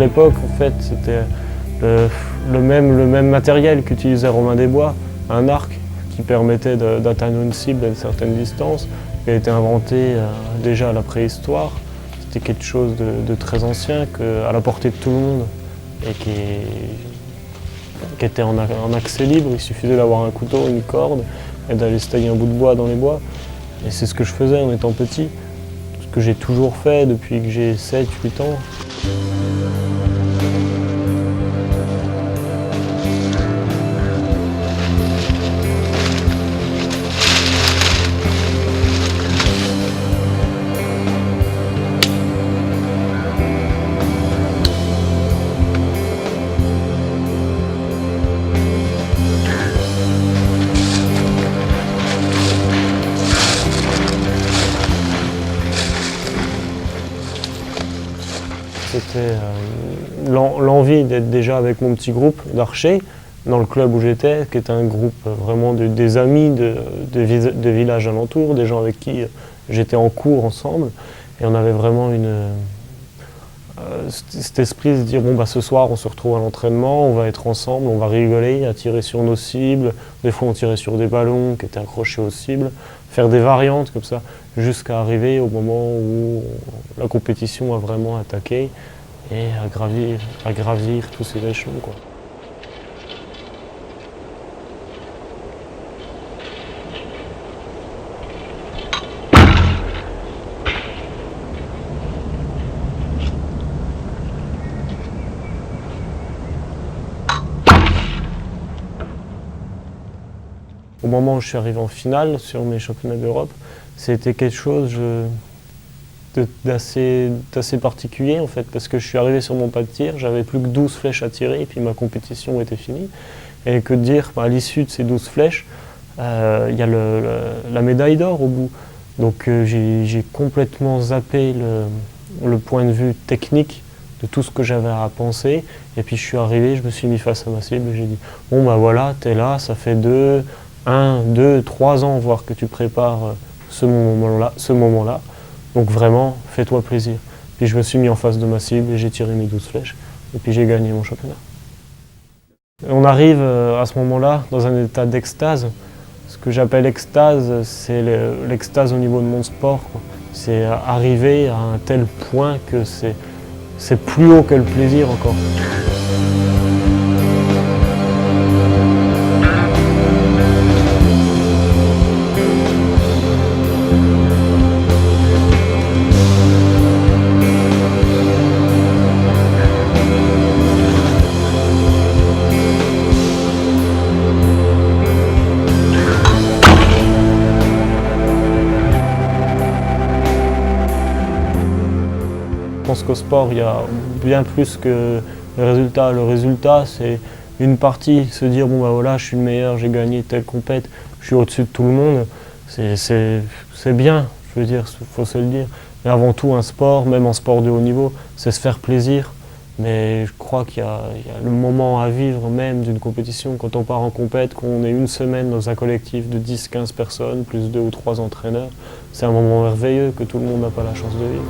l'époque, en fait, c'était le même matériel qu'utilisait Romain Desbois, un arc qui permettait d'atteindre une cible à une certaine distance, qui a été inventé déjà à la préhistoire. C'était quelque chose de très ancien, à la portée de tout le monde, et qui était en accès libre. Il suffisait d'avoir un couteau, une corde, et d'aller se tailler un bout de bois dans les bois. Et c'est ce que je faisais en étant petit, ce que j'ai toujours fait depuis que j'ai 7-8 ans. C'était l'envie d'être déjà avec mon petit groupe d'archers dans le club où j'étais, qui était un groupe vraiment des amis de villages alentours, des gens avec qui j'étais en cours ensemble. Et on avait vraiment cet esprit de se dire bon, bah, ce soir on se retrouve à l'entraînement, on va être ensemble, on va rigoler, à tirer sur nos cibles. Des fois on tirait sur des ballons qui étaient accrochés aux cibles, faire des variantes comme ça, jusqu'à arriver au moment où la compétition a vraiment attaqué et à gravir tous ces échelons, quoi. Au moment où je suis arrivé en finale sur mes championnats d'Europe, c'était quelque chose d'assez particulier en fait, parce que je suis arrivé sur mon pas de tir, j'avais plus que 12 flèches à tirer et puis ma compétition était finie. Et que de dire, à l'issue de ces 12 flèches, il y a la médaille d'or au bout. Donc j'ai complètement zappé le point de vue technique de tout ce que j'avais à penser. Et puis je suis arrivé, je me suis mis face à ma cible et j'ai dit, bon bah voilà, t'es là, ça fait 1, 2, 3 ans, voire que tu prépares ce moment-là. Donc vraiment, fais-toi plaisir. Puis je me suis mis en face de ma cible et j'ai tiré mes 12 flèches. Et puis j'ai gagné mon championnat. On arrive à ce moment-là dans un état d'extase. Ce que j'appelle extase, c'est l'extase au niveau de mon sport, quoi. C'est arriver à un tel point que c'est plus haut que le plaisir encore. Je pense qu'au sport, il y a bien plus que le résultat. Le résultat, c'est une partie, se dire bon bah voilà, je suis le meilleur, j'ai gagné telle compète, je suis au-dessus de tout le monde. C'est bien, je veux dire, il faut se le dire. Mais avant tout, un sport, même en sport de haut niveau, c'est se faire plaisir. Mais je crois qu'il y a le moment à vivre même d'une compétition. Quand on part en compète, qu'on est une semaine dans un collectif de 10-15 personnes, plus 2 ou 3 entraîneurs, c'est un moment merveilleux que tout le monde n'a pas la chance de vivre.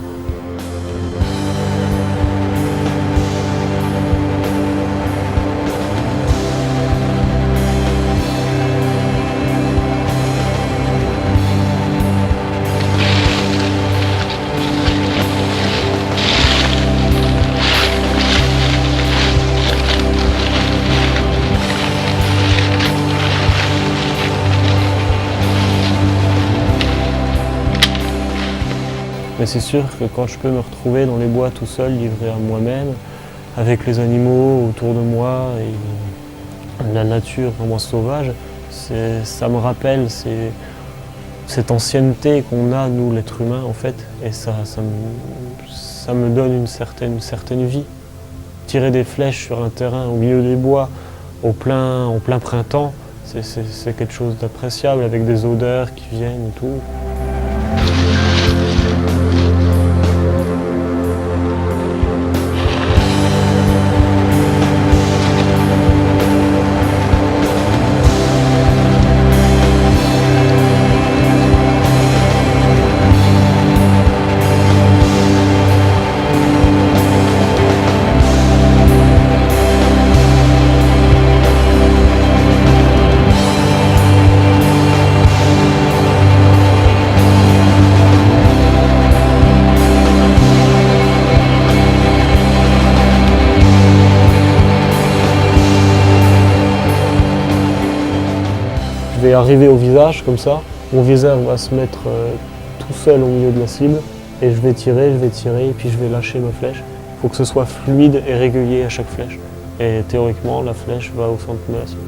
Mais c'est sûr que quand je peux me retrouver dans les bois tout seul, livré à moi-même, avec les animaux autour de moi et la nature vraiment sauvage, ça me rappelle cette ancienneté qu'on a, nous, l'être humain, en fait, et ça me donne une certaine vie. Tirer des flèches sur un terrain au milieu des bois, en plein printemps, c'est quelque chose d'appréciable, avec des odeurs qui viennent et tout. vais arriver au visage comme ça, mon viseur va se mettre tout seul au milieu de la cible et je vais tirer et puis je vais lâcher ma flèche. Il faut que ce soit fluide et régulier à chaque flèche. Et théoriquement, la flèche va au centre de la cible.